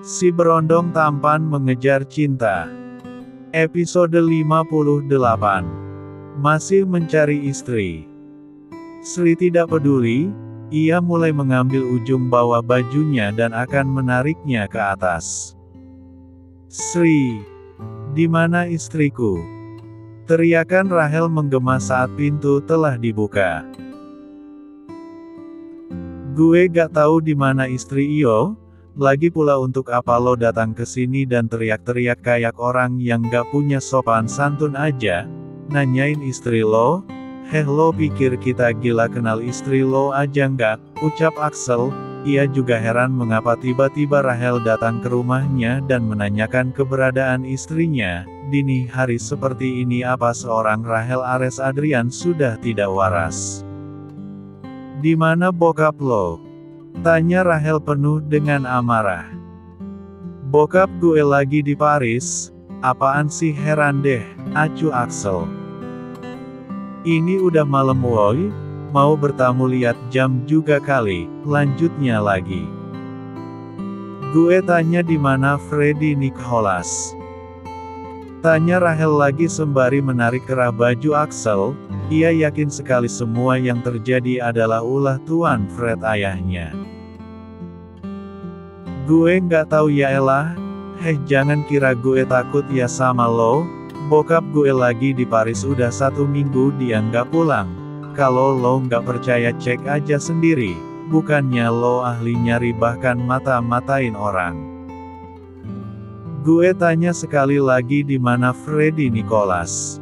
Si berondong tampan mengejar cinta. Episode 58. Masih mencari istri. Sri tidak peduli, ia mulai mengambil ujung bawah bajunya dan akan menariknya ke atas. Sri, di mana istriku? Teriakan Rahel menggema saat pintu telah dibuka. Gue gak tahu di mana istri Iyo. Lagi pula untuk apa lo datang ke sini dan teriak-teriak kayak orang yang gak punya sopan santun aja, nanyain istri lo? Heh, lo pikir kita gila kenal istri lo aja nggak? Ucap Axel. Ia juga heran mengapa tiba-tiba Rahel datang ke rumahnya dan menanyakan keberadaan istrinya. Dini hari seperti ini apa seorang Rahel Ares Adrian sudah tidak waras? Di mana bokap lo? Tanya Rahel penuh dengan amarah. Bokap gue lagi di Paris. Apaan sih, heran deh, acuh Axel. Ini udah malam woi, mau bertamu lihat jam juga kali, lanjutnya lagi. Gue tanya di mana Freddy Nicholas. Tanya Rahel lagi sembari menarik kerah baju Axel. Ia yakin sekali semua yang terjadi adalah ulah Tuan Fred ayahnya. Gue nggak tahu ya elah. Heh, jangan kira gue takut ya sama lo. Bokap gue lagi di Paris udah 1 minggu dia nggak pulang. Kalau lo nggak percaya cek aja sendiri. Bukannya lo ahli nyari bahkan mata-matain orang. Gue tanya sekali lagi di mana Freddy Nicholas.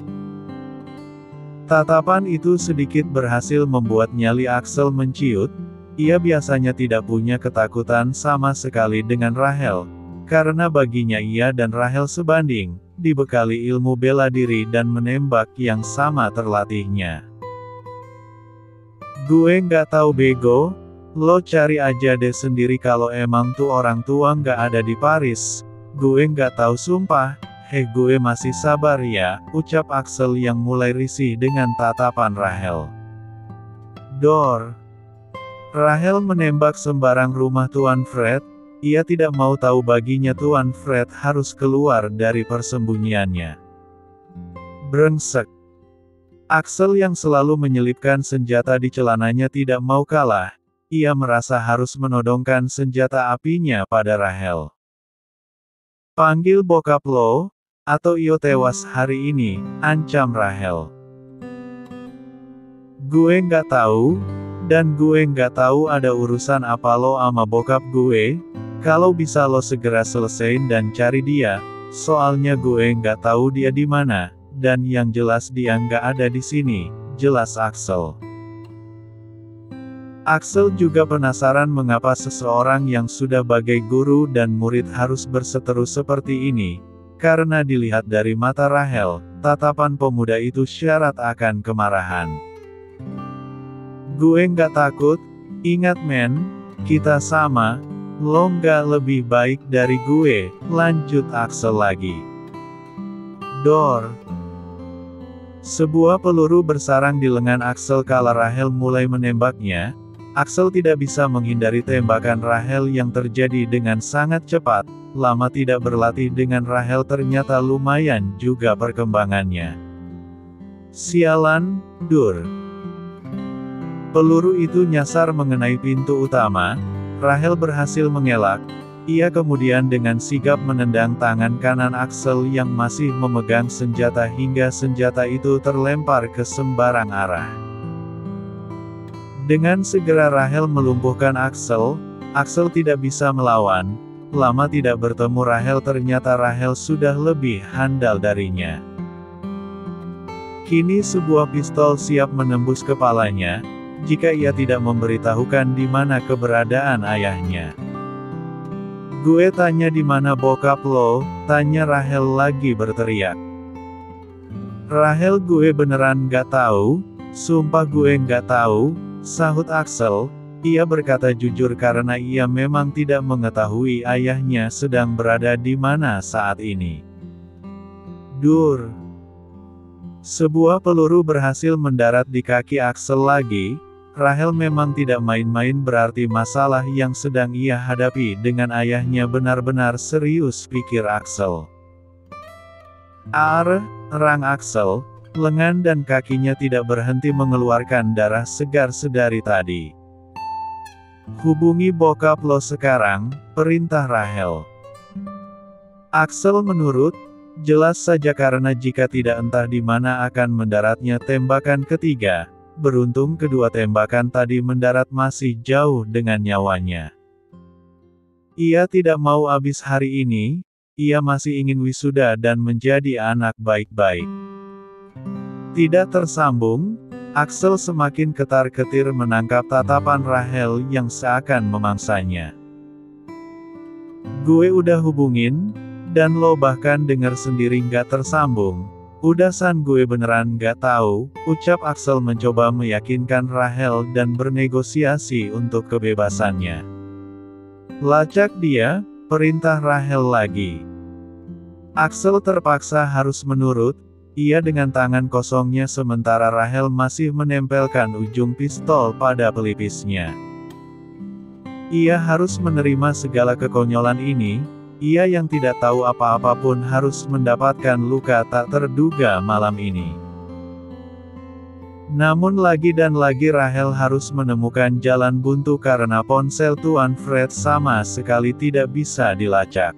Tatapan itu sedikit berhasil membuat nyali Axel menciut. Ia biasanya tidak punya ketakutan sama sekali dengan Rahel, karena baginya ia dan Rahel sebanding, dibekali ilmu bela diri dan menembak yang sama terlatihnya. Gue nggak tahu bego, lo cari aja deh sendiri kalau emang tuh orang tua nggak ada di Paris. Gue nggak tahu sumpah. Heh, gue masih sabar ya, ucap Axel yang mulai risih dengan tatapan Rahel. Dor. Rahel menembak sembarang rumah Tuan Fred. Ia tidak mau tahu baginya Tuan Fred harus keluar dari persembunyiannya. Brengsek. Axel yang selalu menyelipkan senjata di celananya tidak mau kalah. Ia merasa harus menodongkan senjata apinya pada Rahel. Panggil bokap lo, atau Iyo tewas hari ini, ancam Rahel. Gue nggak tahu, dan gue nggak tahu ada urusan apa lo ama bokap gue. Kalau bisa lo segera selesain dan cari dia, soalnya gue nggak tahu dia di mana, dan yang jelas dia nggak ada di sini, jelas Axel. Axel juga penasaran mengapa seseorang yang sudah bagai guru dan murid harus berseteru seperti ini. Karena dilihat dari mata Rahel, tatapan pemuda itu syarat akan kemarahan. Gue nggak takut, ingat men, kita sama, lo nggak lebih baik dari gue, lanjut Axel lagi. Dor. Sebuah peluru bersarang di lengan Axel kala Rahel mulai menembaknya. Axel tidak bisa menghindari tembakan Rahel yang terjadi dengan sangat cepat. Lama tidak berlatih dengan Rahel ternyata lumayan juga perkembangannya. Sialan, Dur. Peluru itu nyasar mengenai pintu utama. Rahel berhasil mengelak. Ia kemudian dengan sigap menendang tangan kanan Axel yang masih memegang senjata hingga senjata itu terlempar ke sembarang arah. Dengan segera Rahel melumpuhkan Axel. Axel tidak bisa melawan. Lama tidak bertemu Rahel ternyata Rahel sudah lebih handal darinya. Kini sebuah pistol siap menembus kepalanya, jika ia tidak memberitahukan di mana keberadaan ayahnya. Gue tanya di mana bokap lo, tanya Rahel lagi berteriak. Rahel gue beneran nggak tahu, sumpah gue nggak tahu, sahut Axel. Ia berkata jujur karena ia memang tidak mengetahui ayahnya sedang berada di mana saat ini. Dur. Sebuah peluru berhasil mendarat di kaki Axel lagi. Rahel memang tidak main-main, berarti masalah yang sedang ia hadapi dengan ayahnya benar-benar serius, pikir Axel. Rang Axel, lengan dan kakinya tidak berhenti mengeluarkan darah segar sedari tadi. Hubungi bokap lo sekarang, perintah Rahel. Axel menurut, jelas saja karena jika tidak entah di mana akan mendaratnya tembakan ketiga. Beruntung kedua tembakan tadi mendarat masih jauh dengan nyawanya. Ia tidak mau habis hari ini, ia masih ingin wisuda dan menjadi anak baik-baik. Tidak tersambung, Axel semakin ketar-ketir menangkap tatapan Rahel yang seakan memangsanya. Gue udah hubungin, dan lo bahkan dengar sendiri nggak tersambung. Udah san, gue beneran nggak tahu, ucap Axel mencoba meyakinkan Rahel dan bernegosiasi untuk kebebasannya. Lacak dia, perintah Rahel lagi. Axel terpaksa harus menurut, ia dengan tangan kosongnya sementara Rahel masih menempelkan ujung pistol pada pelipisnya. Ia harus menerima segala kekonyolan ini. Ia yang tidak tahu apa-apa pun harus mendapatkan luka tak terduga malam ini. Namun lagi dan lagi Rahel harus menemukan jalan buntu karena ponsel Tuan Fred sama sekali tidak bisa dilacak.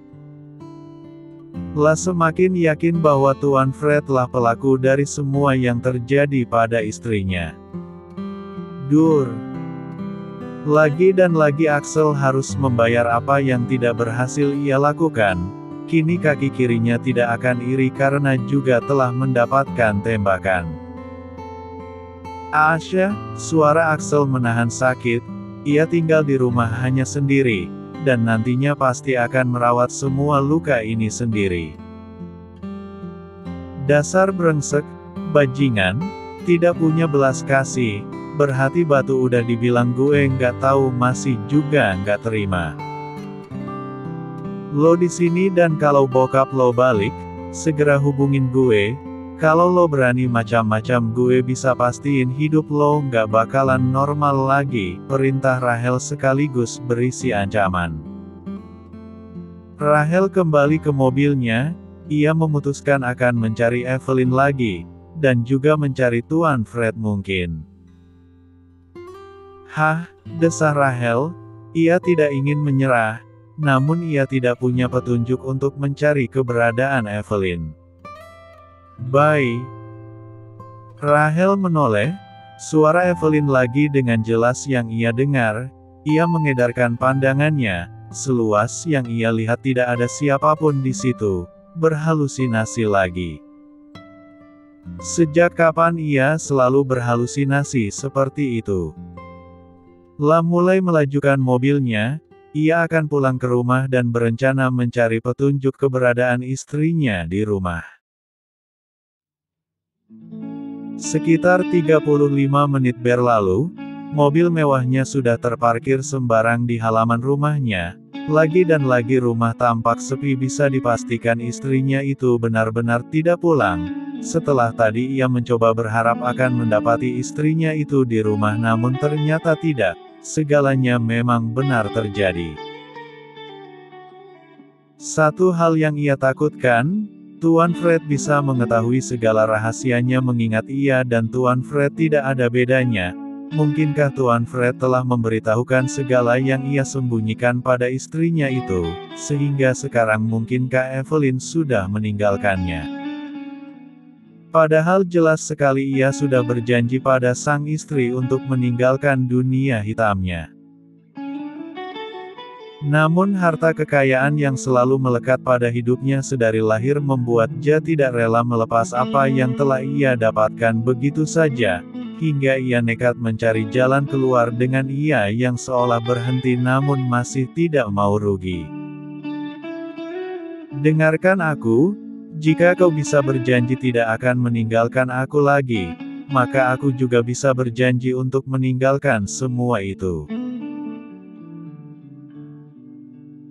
Semakin yakin bahwa Tuan Fred lah pelaku dari semua yang terjadi pada istrinya. Lagi dan lagi Axel harus membayar apa yang tidak berhasil ia lakukan. Kini kaki kirinya tidak akan iri karena juga telah mendapatkan tembakan. Asya, suara Axel menahan sakit. Ia tinggal di rumah hanya sendiri, dan nantinya pasti akan merawat semua luka ini sendiri. Dasar brengsek, bajingan, tidak punya belas kasih. Berhati batu, udah dibilang gue nggak tahu masih juga nggak terima. Lo di sini dan kalau bokap lo balik, segera hubungin gue. Kalau lo berani macam-macam gue bisa pastiin hidup lo nggak bakalan normal lagi, perintah Rahel sekaligus berisi ancaman. Rahel kembali ke mobilnya, ia memutuskan akan mencari Evelyn lagi, dan juga mencari Tuan Fred mungkin. Desah Rahel, ia tidak ingin menyerah, namun ia tidak punya petunjuk untuk mencari keberadaan Evelyn. Bye. Rahel menoleh, suara Evelyn lagi dengan jelas yang ia dengar, ia mengedarkan pandangannya, seluas yang ia lihat tidak ada siapapun di situ, berhalusinasi lagi. Sejak kapan ia selalu berhalusinasi seperti itu? Mulai melajukan mobilnya, ia akan pulang ke rumah dan berencana mencari petunjuk keberadaan istrinya di rumah. Sekitar 35 menit berlalu, mobil mewahnya sudah terparkir sembarang di halaman rumahnya. Lagi dan lagi rumah tampak sepi, bisa dipastikan istrinya itu benar-benar tidak pulang. Setelah tadi ia mencoba berharap akan mendapati istrinya itu di rumah, namun ternyata tidak. Segalanya memang benar terjadi. Satu hal yang ia takutkan, Tuan Fred bisa mengetahui segala rahasianya mengingat ia dan Tuan Fred tidak ada bedanya. Mungkinkah Tuan Fred telah memberitahukan segala yang ia sembunyikan pada istrinya itu, sehingga sekarang mungkinkah Evelyn sudah meninggalkannya? Padahal jelas sekali ia sudah berjanji pada sang istri untuk meninggalkan dunia hitamnya. Namun harta kekayaan yang selalu melekat pada hidupnya sedari lahir membuat dia tidak rela melepas apa yang telah ia dapatkan begitu saja, hingga ia nekat mencari jalan keluar dengan ia yang seolah berhenti namun masih tidak mau rugi. Dengarkan aku. Jika kau bisa berjanji tidak akan meninggalkan aku lagi, maka aku juga bisa berjanji untuk meninggalkan semua itu.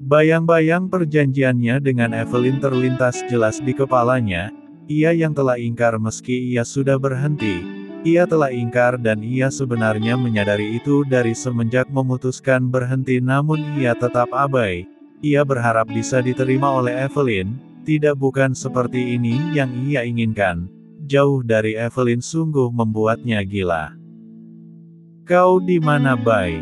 Bayang-bayang perjanjiannya dengan Evelyn terlintas jelas di kepalanya, ia yang telah ingkar meski ia sudah berhenti, Ia telah ingkar dan ia sebenarnya menyadari itu dari semenjak memutuskan berhenti, namun ia tetap abai. Ia berharap bisa diterima oleh Evelyn, tidak bukan seperti ini yang ia inginkan. Jauh dari Evelyn sungguh membuatnya gila. Kau di mana, Bai?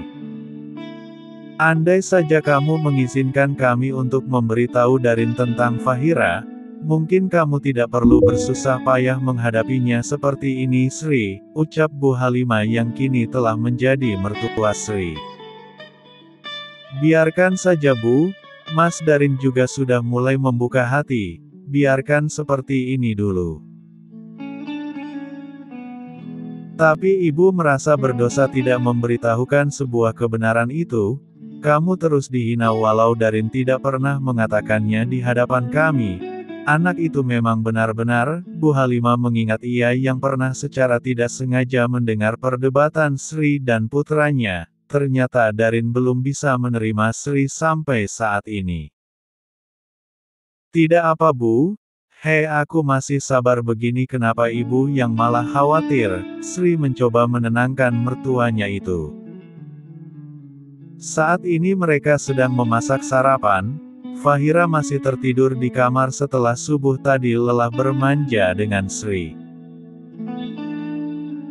Andai saja kamu mengizinkan kami untuk memberitahu Darin tentang Fahira, mungkin kamu tidak perlu bersusah payah menghadapinya seperti ini, Sri, ucap Bu Halimah yang kini telah menjadi mertua Sri. Biarkan saja, Bu, Mas Darin juga sudah mulai membuka hati, biarkan seperti ini dulu. Tapi ibu merasa berdosa tidak memberitahukan sebuah kebenaran itu. Kamu terus dihina walau Darin tidak pernah mengatakannya di hadapan kami. Anak itu memang benar-benar, Bu Halimah mengingat ia yang pernah secara tidak sengaja mendengar perdebatan Sri dan putranya. Ternyata Darin belum bisa menerima Sri sampai saat ini. Tidak apa, Bu. Hei, aku masih sabar begini, kenapa ibu yang malah khawatir? Sri mencoba menenangkan mertuanya itu. Saat ini mereka sedang memasak sarapan. Fahira masih tertidur di kamar setelah subuh tadi lelah bermanja dengan Sri.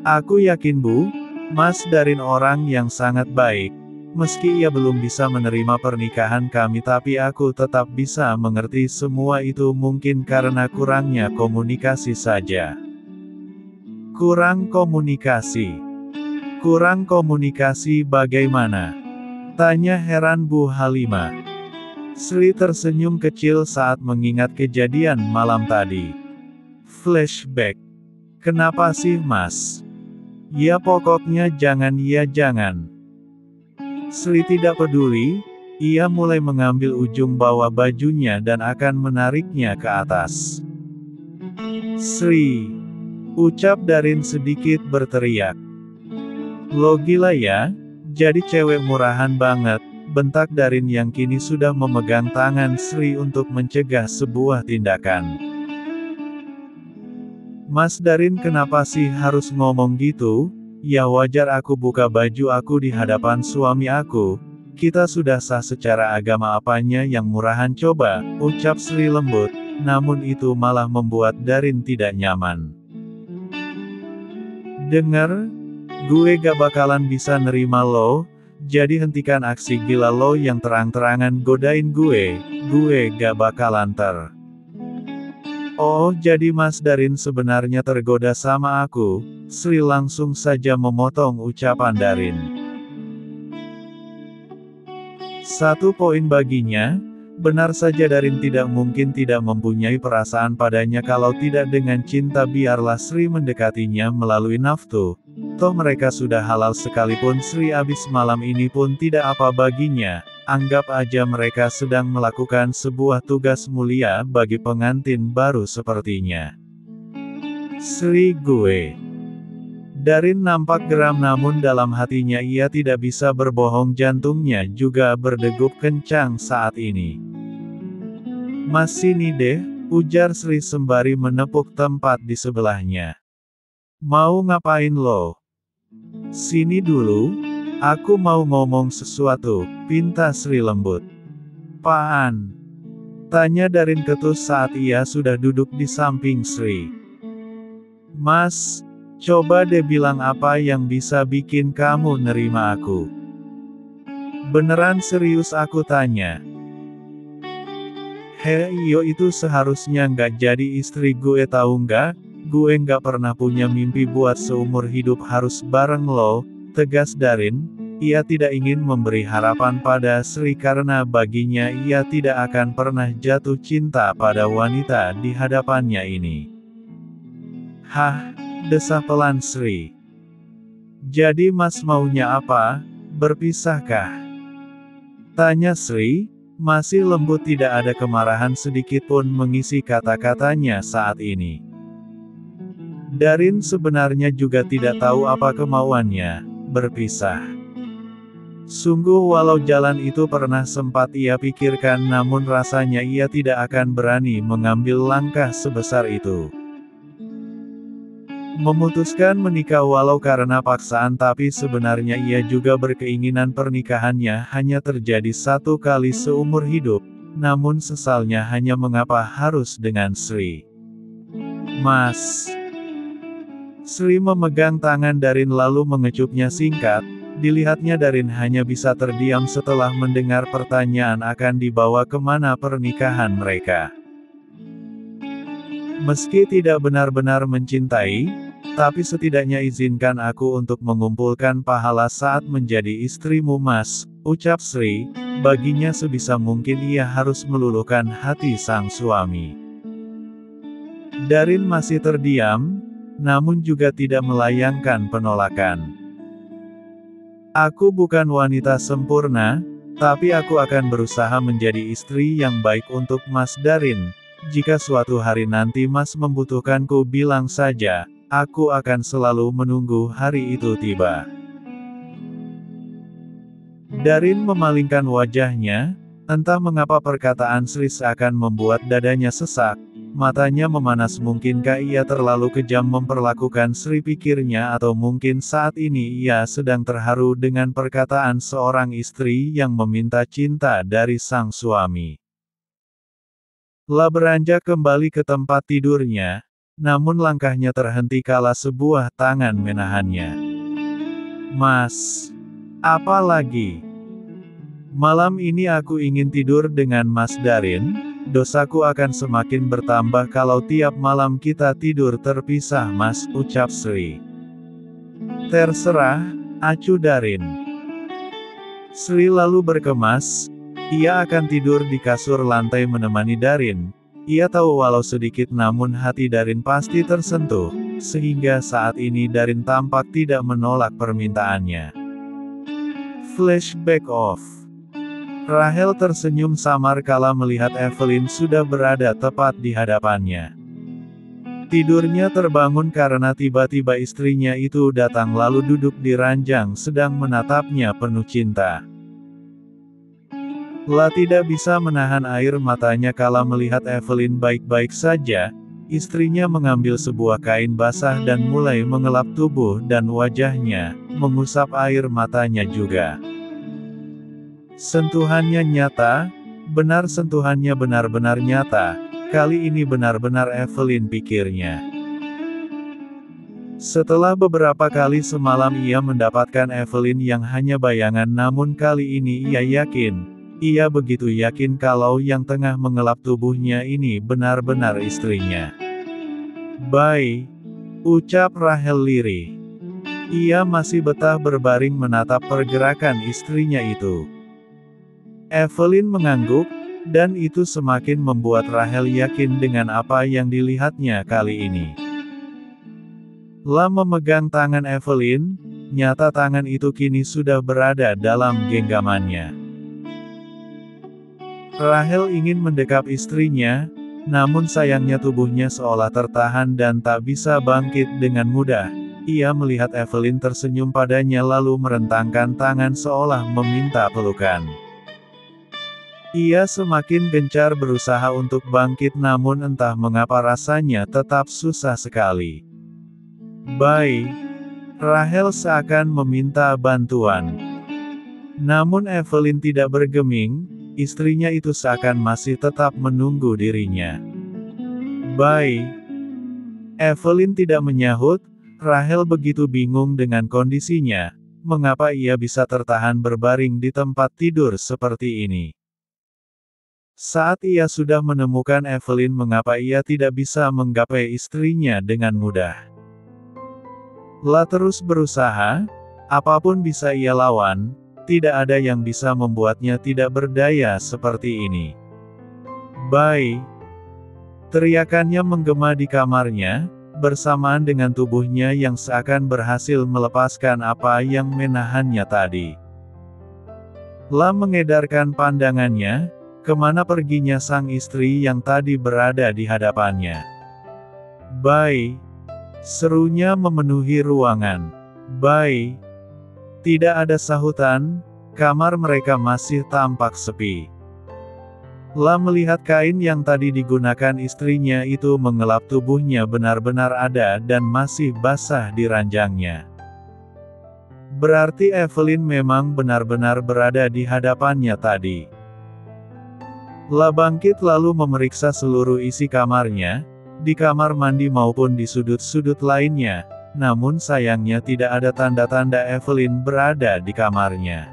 Aku yakin, Bu, Mas Darin orang yang sangat baik. Meski ia belum bisa menerima pernikahan kami, tapi aku tetap bisa mengerti semua itu mungkin karena kurangnya komunikasi saja. Kurang komunikasi? Kurang komunikasi bagaimana? Tanya heran Bu Halimah. Sri tersenyum kecil saat mengingat kejadian malam tadi. Flashback. Kenapa sih, Mas? Ya pokoknya jangan, ya jangan. Sri tidak peduli, ia mulai mengambil ujung bawah bajunya dan akan menariknya ke atas. Sri, ucap Darin sedikit berteriak. Lo gila ya, jadi cewek murahan banget, bentak Darin yang kini sudah memegang tangan Sri untuk mencegah sebuah tindakan. Mas Darin, kenapa sih harus ngomong gitu? Ya wajar aku buka baju aku di hadapan suami aku. Kita sudah sah secara agama, apanya yang murahan coba, ucap Sri lembut, namun itu malah membuat Darin tidak nyaman. Dengar, gue gak bakalan bisa nerima lo, jadi hentikan aksi gila lo yang terang-terangan godain gue gak bakalan Oh, jadi Mas Darin sebenarnya tergoda sama aku? Sri langsung saja memotong ucapan Darin. Satu poin baginya, benar saja Darin tidak mungkin tidak mempunyai perasaan padanya kalau tidak dengan cinta. Biarlah Sri mendekatinya melalui nafsu. Toh mereka sudah halal, sekalipun Sri abis malam ini pun tidak apa baginya. Anggap aja mereka sedang melakukan sebuah tugas mulia bagi pengantin baru sepertinya. Sri, gue. Darin nampak geram, namun dalam hatinya ia tidak bisa berbohong, jantungnya juga berdegup kencang saat ini. Mas sini deh, ujar Sri sembari menepuk tempat di sebelahnya. Mau ngapain lo? Sini dulu, aku mau ngomong sesuatu, pinta Sri lembut. Apaan? Tanya Darin ketus saat ia sudah duduk di samping Sri. Mas, coba deh bilang apa yang bisa bikin kamu nerima aku. Beneran serius aku tanya. Hei, iyo itu seharusnya nggak jadi istri gue, tahu nggak? Gue nggak pernah punya mimpi buat seumur hidup harus bareng lo, tegas Darin. Ia tidak ingin memberi harapan pada Sri karena baginya ia tidak akan pernah jatuh cinta pada wanita di hadapannya ini. Hah? Desah pelan Sri. Jadi Mas maunya apa? Berpisahkah? Tanya Sri, masih lembut, tidak ada kemarahan sedikit pun mengisi kata-katanya saat ini. Darin sebenarnya juga tidak tahu apa kemauannya, berpisah. Sungguh walau jalan itu pernah sempat ia pikirkan, namun rasanya ia tidak akan berani mengambil langkah sebesar itu. Memutuskan menikah walau karena paksaan, tapi sebenarnya ia juga berkeinginan pernikahannya hanya terjadi satu kali seumur hidup. Namun sesalnya hanya mengapa harus dengan Sri. Mas. Sri memegang tangan Darin lalu mengecupnya singkat. Dilihatnya Darin hanya bisa terdiam setelah mendengar pertanyaan akan dibawa kemana pernikahan mereka. Meski tidak benar-benar mencintai, tapi setidaknya izinkan aku untuk mengumpulkan pahala saat menjadi istrimu, Mas, ucap Sri. Baginya sebisa mungkin ia harus meluluhkan hati sang suami. Darin masih terdiam, namun juga tidak melayangkan penolakan. Aku bukan wanita sempurna, tapi aku akan berusaha menjadi istri yang baik untuk Mas Darin. Jika suatu hari nanti Mas membutuhkanku, bilang saja, aku akan selalu menunggu hari itu tiba. Darin memalingkan wajahnya, entah mengapa perkataan Sri seakan membuat dadanya sesak, matanya memanas. Mungkinkah ia terlalu kejam memperlakukan Sri, pikirnya, atau mungkin saat ini ia sedang terharu dengan perkataan seorang istri yang meminta cinta dari sang suami. La beranjak kembali ke tempat tidurnya, namun langkahnya terhenti kala sebuah tangan menahannya. Mas, apa lagi? Malam ini aku ingin tidur dengan Mas Darin. Dosaku akan semakin bertambah kalau tiap malam kita tidur terpisah, Mas, ucap Sri. Terserah, acuh Darin. Sri lalu berkemas. Ia akan tidur di kasur lantai menemani Darin. Ia tahu walau sedikit namun hati Darin pasti tersentuh, sehingga saat ini Darin tampak tidak menolak permintaannya. Flashback off. Rahel tersenyum samar kala melihat Evelyn sudah berada tepat di hadapannya. Tidurnya terbangun karena tiba-tiba istrinya itu datang lalu duduk di ranjang sedang menatapnya penuh cinta. La tidak bisa menahan air matanya kala melihat Evelyn baik-baik saja. Istrinya mengambil sebuah kain basah dan mulai mengelap tubuh dan wajahnya, mengusap air matanya juga. Sentuhannya nyata, sentuhannya benar-benar nyata, kali ini benar-benar Evelyn, pikirnya. Setelah beberapa kali semalam ia mendapatkan Evelyn yang hanya bayangan, namun kali ini ia yakin, ia begitu yakin kalau yang tengah mengelap tubuhnya ini benar-benar istrinya. Bye, ucap Rahel lirih. Ia masih betah berbaring menatap pergerakan istrinya itu. Evelyn mengangguk, dan itu semakin membuat Rahel yakin dengan apa yang dilihatnya kali ini. La memegang tangan Evelyn, nyata tangan itu kini sudah berada dalam genggamannya. Rahel ingin mendekap istrinya, namun sayangnya tubuhnya seolah tertahan dan tak bisa bangkit dengan mudah. Ia melihat Evelyn tersenyum padanya lalu merentangkan tangan seolah meminta pelukan. Ia semakin gencar berusaha untuk bangkit, namun entah mengapa rasanya tetap susah sekali. Bye. Rahel seakan meminta bantuan. Namun Evelyn tidak bergeming, istrinya itu seakan masih tetap menunggu dirinya. Bye. Evelyn tidak menyahut. Rahel begitu bingung dengan kondisinya, mengapa ia bisa tertahan berbaring di tempat tidur seperti ini. Saat ia sudah menemukan Evelyn, mengapa ia tidak bisa menggapai istrinya dengan mudah. La terus berusaha, apapun bisa ia lawan, tidak ada yang bisa membuatnya tidak berdaya seperti ini. Bye. Teriakannya menggema di kamarnya, bersamaan dengan tubuhnya yang seakan berhasil melepaskan apa yang menahannya tadi. La mengedarkan pandangannya, kemana perginya sang istri yang tadi berada di hadapannya. Bye. Serunya memenuhi ruangan. Bye. Tidak ada sahutan, kamar mereka masih tampak sepi. La melihat kain yang tadi digunakan istrinya itu mengelap tubuhnya benar-benar ada dan masih basah di ranjangnya. Berarti Evelyn memang benar-benar berada di hadapannya tadi. La bangkit lalu memeriksa seluruh isi kamarnya, di kamar mandi maupun di sudut-sudut lainnya, namun sayangnya tidak ada tanda-tanda Evelyn berada di kamarnya.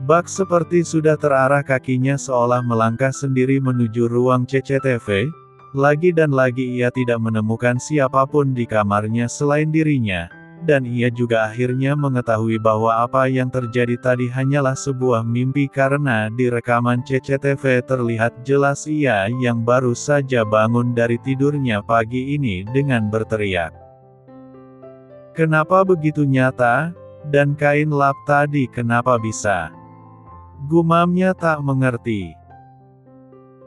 Bak seperti sudah terarah kakinya seolah melangkah sendiri menuju ruang CCTV, lagi dan lagi ia tidak menemukan siapapun di kamarnya selain dirinya, dan ia juga akhirnya mengetahui bahwa apa yang terjadi tadi hanyalah sebuah mimpi karena di rekaman CCTV terlihat jelas ia yang baru saja bangun dari tidurnya pagi ini dengan berteriak. Kenapa begitu nyata? Dan kain lap tadi kenapa bisa? Gumamnya tak mengerti.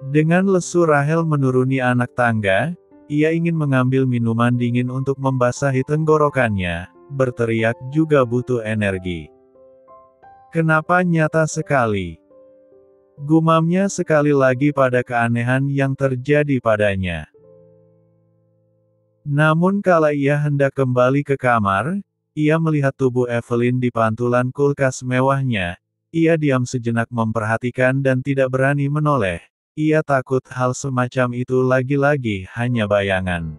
Dengan lesu Rachel menuruni anak tangga, ia ingin mengambil minuman dingin untuk membasahi tenggorokannya, berteriak juga butuh energi. Kenapa nyata sekali? Gumamnya sekali lagi pada keanehan yang terjadi padanya. Namun kala ia hendak kembali ke kamar, ia melihat tubuh Evelyn di pantulan kulkas mewahnya. Ia diam sejenak memperhatikan dan tidak berani menoleh. Ia takut hal semacam itu lagi-lagi hanya bayangan.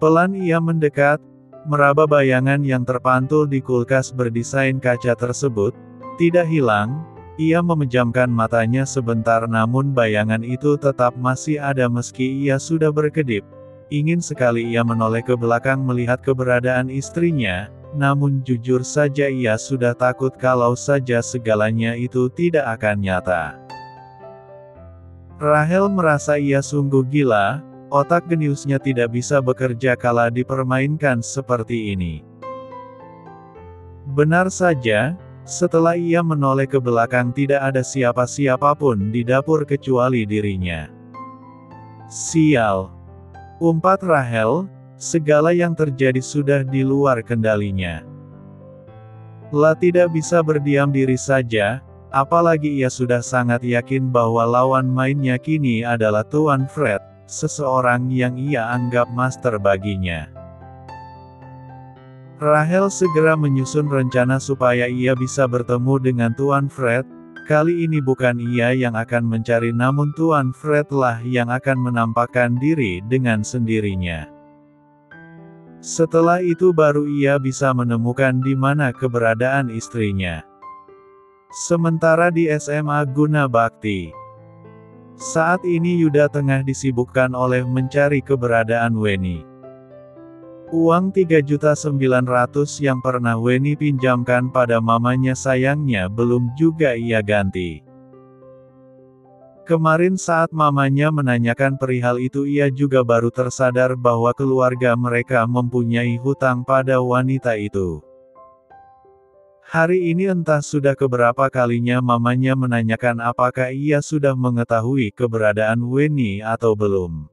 Pelan ia mendekat, meraba bayangan yang terpantul di kulkas berdesain kaca tersebut. Tidak hilang, ia memejamkan matanya sebentar namun bayangan itu tetap masih ada meski ia sudah berkedip. Ingin sekali ia menoleh ke belakang melihat keberadaan istrinya. Namun jujur saja ia sudah takut kalau saja segalanya itu tidak akan nyata. Rachel merasa ia sungguh gila, otak geniusnya tidak bisa bekerja kala dipermainkan seperti ini. Benar saja, setelah ia menoleh ke belakang tidak ada siapa-siapapun di dapur kecuali dirinya. Sial! Umpat Rachel. Segala yang terjadi sudah di luar kendalinya. La tidak bisa berdiam diri saja, apalagi ia sudah sangat yakin bahwa lawan mainnya kini adalah Tuan Fred, seseorang yang ia anggap master baginya. Rachel segera menyusun rencana supaya ia bisa bertemu dengan Tuan Fred. Kali ini bukan ia yang akan mencari namun Tuan Fred lah yang akan menampakkan diri dengan sendirinya. Setelah itu baru ia bisa menemukan di mana keberadaan istrinya. Sementara di SMA Guna Bakti. Saat ini Yuda tengah disibukkan oleh mencari keberadaan Weni. Uang 3.900.000 yang pernah Weni pinjamkan pada mamanya sayangnya belum juga ia ganti. Kemarin saat mamanya menanyakan perihal itu ia juga baru tersadar bahwa keluarga mereka mempunyai hutang pada wanita itu. Hari ini entah sudah keberapa kalinya mamanya menanyakan apakah ia sudah mengetahui keberadaan Weni atau belum.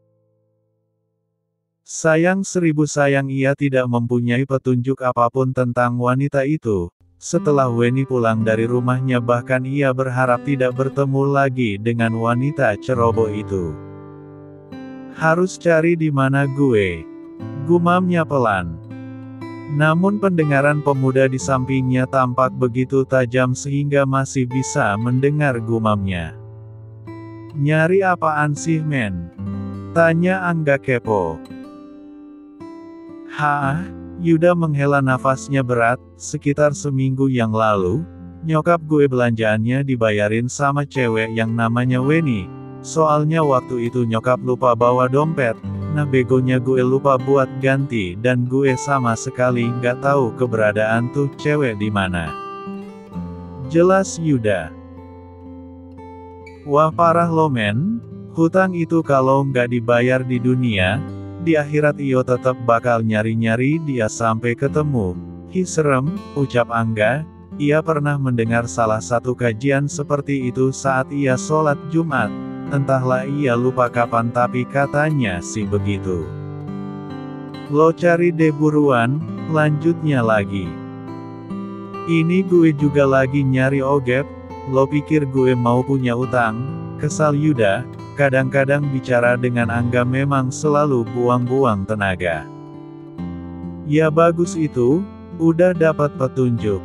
Sayang seribu sayang ia tidak mempunyai petunjuk apapun tentang wanita itu. Setelah Weni pulang dari rumahnya bahkan ia berharap tidak bertemu lagi dengan wanita ceroboh itu. Harus cari di mana gue. Gumamnya pelan. Namun pendengaran pemuda di sampingnya tampak begitu tajam sehingga masih bisa mendengar gumamnya. Nyari apaan sih men? Tanya Angga kepo. Hah? Yuda menghela nafasnya berat, sekitar seminggu yang lalu, nyokap gue belanjaannya dibayarin sama cewek yang namanya Weni. Soalnya waktu itu nyokap lupa bawa dompet, nah begonya gue lupa buat ganti dan gue sama sekali nggak tahu keberadaan tuh cewek di mana. Jelas Yuda. Wah parah lo men, hutang itu kalau nggak dibayar di dunia, di akhirat iyo tetap bakal nyari-nyari dia sampai ketemu. Hi serem, ucap Angga. Ia pernah mendengar salah satu kajian seperti itu saat ia sholat Jumat. Entahlah ia lupa kapan tapi katanya sih begitu. Lo cari deh buruan, lanjutnya lagi. Ini gue juga lagi nyari ogep, lo pikir gue mau punya utang? Kesal Yuda, kadang-kadang bicara dengan Angga memang selalu buang-buang tenaga. Ya bagus itu, udah dapat petunjuk.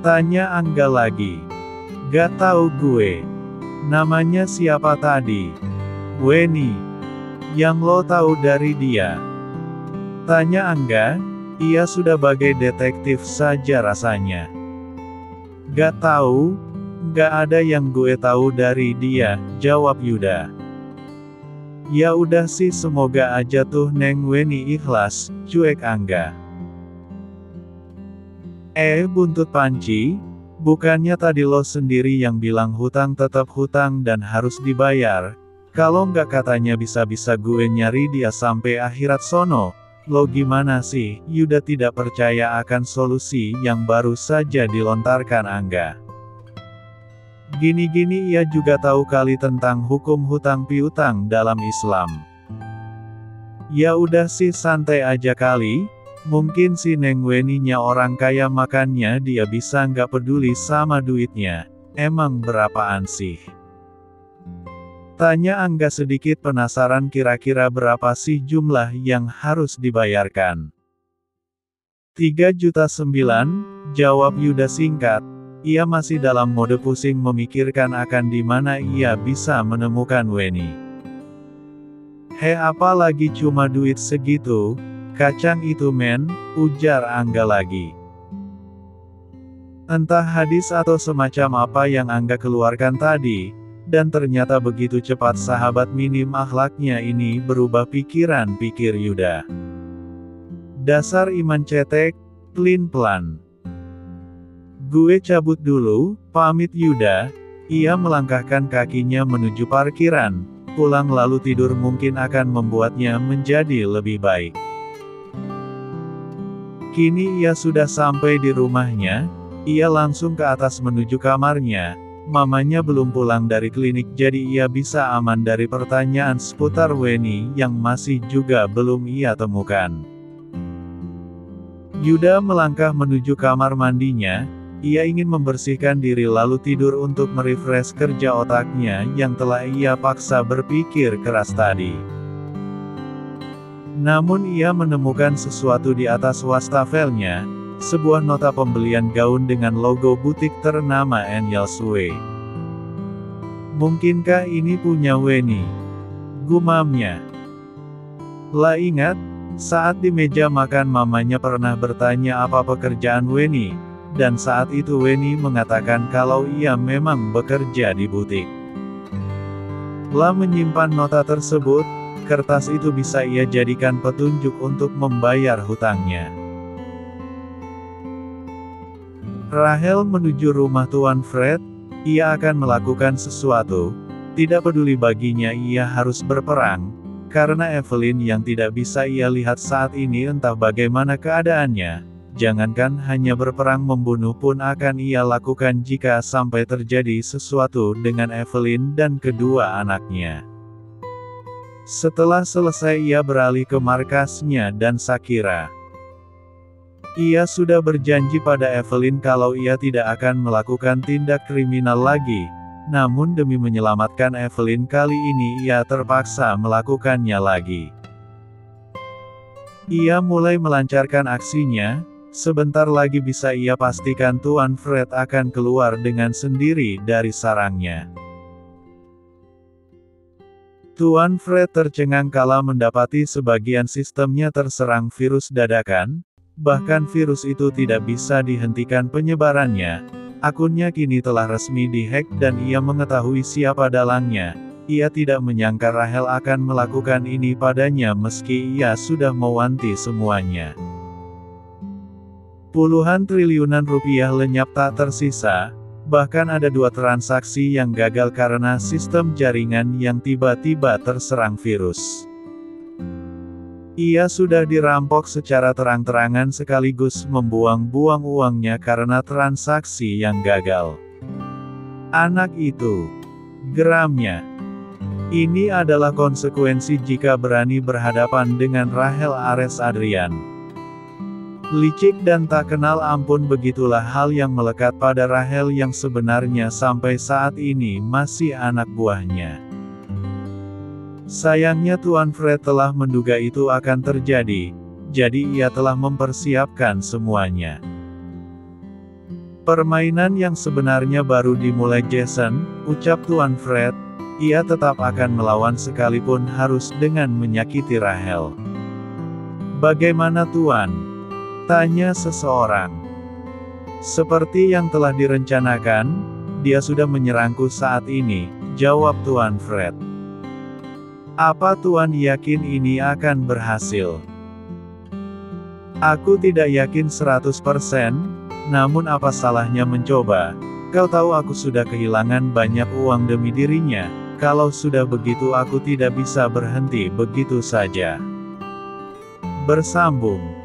Tanya Angga lagi. Gak tahu gue. Namanya siapa tadi? Weni. Yang lo tahu dari dia? Tanya Angga, ia sudah bagai detektif saja rasanya. Gak tahu, gak ada yang gue tahu dari dia, jawab Yuda. Ya udah sih semoga aja tuh Neng Weni ikhlas, cuek Angga. Buntut panci, bukannya tadi lo sendiri yang bilang hutang tetap hutang dan harus dibayar? Kalau nggak katanya bisa-bisa gue nyari dia sampai akhirat sono. Lo gimana sih? Yuda tidak percaya akan solusi yang baru saja dilontarkan Angga. Gini-gini ia juga tahu kali tentang hukum hutang piutang dalam Islam. Ya udah sih santai aja kali. Mungkin si Neng Weni-nya orang kaya makannya dia bisa nggak peduli sama duitnya. Emang berapaan sih? Tanya Angga sedikit penasaran kira-kira berapa sih jumlah yang harus dibayarkan. 3,9 juta, jawab Yuda singkat. Ia masih dalam mode pusing memikirkan akan di mana ia bisa menemukan Weni. Apalagi cuma duit segitu? Kacang itu men, ujar Angga lagi. Entah hadis atau semacam apa yang Angga keluarkan tadi, dan ternyata begitu cepat sahabat minim akhlaknya ini berubah pikiran, pikir Yuda. Dasar iman cetek, plin-plan. Gue cabut dulu, pamit Yuda. Ia melangkahkan kakinya menuju parkiran, pulang lalu tidur mungkin akan membuatnya menjadi lebih baik. Kini ia sudah sampai di rumahnya, ia langsung ke atas menuju kamarnya. Mamanya belum pulang dari klinik jadi ia bisa aman dari pertanyaan seputar Weni yang masih juga belum ia temukan. Yuda melangkah menuju kamar mandinya, ia ingin membersihkan diri lalu tidur untuk merefresh kerja otaknya yang telah ia paksa berpikir keras tadi. Namun ia menemukan sesuatu di atas wastafelnya, sebuah nota pembelian gaun dengan logo butik ternama Angels Way. Mungkinkah ini punya Weni? Gumamnya. Lah ingat, saat di meja makan mamanya pernah bertanya apa pekerjaan Weni, dan saat itu Weni mengatakan kalau ia memang bekerja di butik. Lah menyimpan nota tersebut, kertas itu bisa ia jadikan petunjuk untuk membayar hutangnya. Rahel menuju rumah Tuan Fred, ia akan melakukan sesuatu, tidak peduli baginya ia harus berperang, karena Evelyn yang tidak bisa ia lihat saat ini entah bagaimana keadaannya, jangankan hanya berperang membunuh pun akan ia lakukan jika sampai terjadi sesuatu dengan Evelyn dan kedua anaknya. Setelah selesai ia beralih ke markasnya dan Shakira. Ia sudah berjanji pada Evelyn kalau ia tidak akan melakukan tindak kriminal lagi, namun demi menyelamatkan Evelyn kali ini ia terpaksa melakukannya lagi. Ia mulai melancarkan aksinya, sebentar lagi bisa ia pastikan Tuan Fred akan keluar dengan sendiri dari sarangnya. Tuan Fred tercengang kala mendapati sebagian sistemnya terserang virus dadakan, bahkan virus itu tidak bisa dihentikan penyebarannya. Akunnya kini telah resmi dihack dan ia mengetahui siapa dalangnya. Ia tidak menyangka Rahel akan melakukan ini padanya meski ia sudah mewanti semuanya. Puluhan triliunan rupiah lenyap tak tersisa. Bahkan ada 2 transaksi yang gagal karena sistem jaringan yang tiba-tiba terserang virus. Ia sudah dirampok secara terang-terangan sekaligus membuang-buang uangnya karena transaksi yang gagal. Anak itu. Geramnya. Ini adalah konsekuensi jika berani berhadapan dengan Rahel Ares Adrian. Licik dan tak kenal ampun, begitulah hal yang melekat pada Rachel yang sebenarnya sampai saat ini masih anak buahnya. Sayangnya Tuan Fred telah menduga itu akan terjadi, jadi ia telah mempersiapkan semuanya. Permainan yang sebenarnya baru dimulai Jason, ucap Tuan Fred, ia tetap akan melawan sekalipun harus dengan menyakiti Rachel. Bagaimana Tuan? Tanya seseorang. Seperti yang telah direncanakan, dia sudah menyerangku saat ini, jawab Tuan Fred. Apa Tuan yakin ini akan berhasil? Aku tidak yakin 100%, namun apa salahnya mencoba? Kau tahu aku sudah kehilangan banyak uang demi dirinya, kalau sudah begitu aku tidak bisa berhenti begitu saja. Bersambung.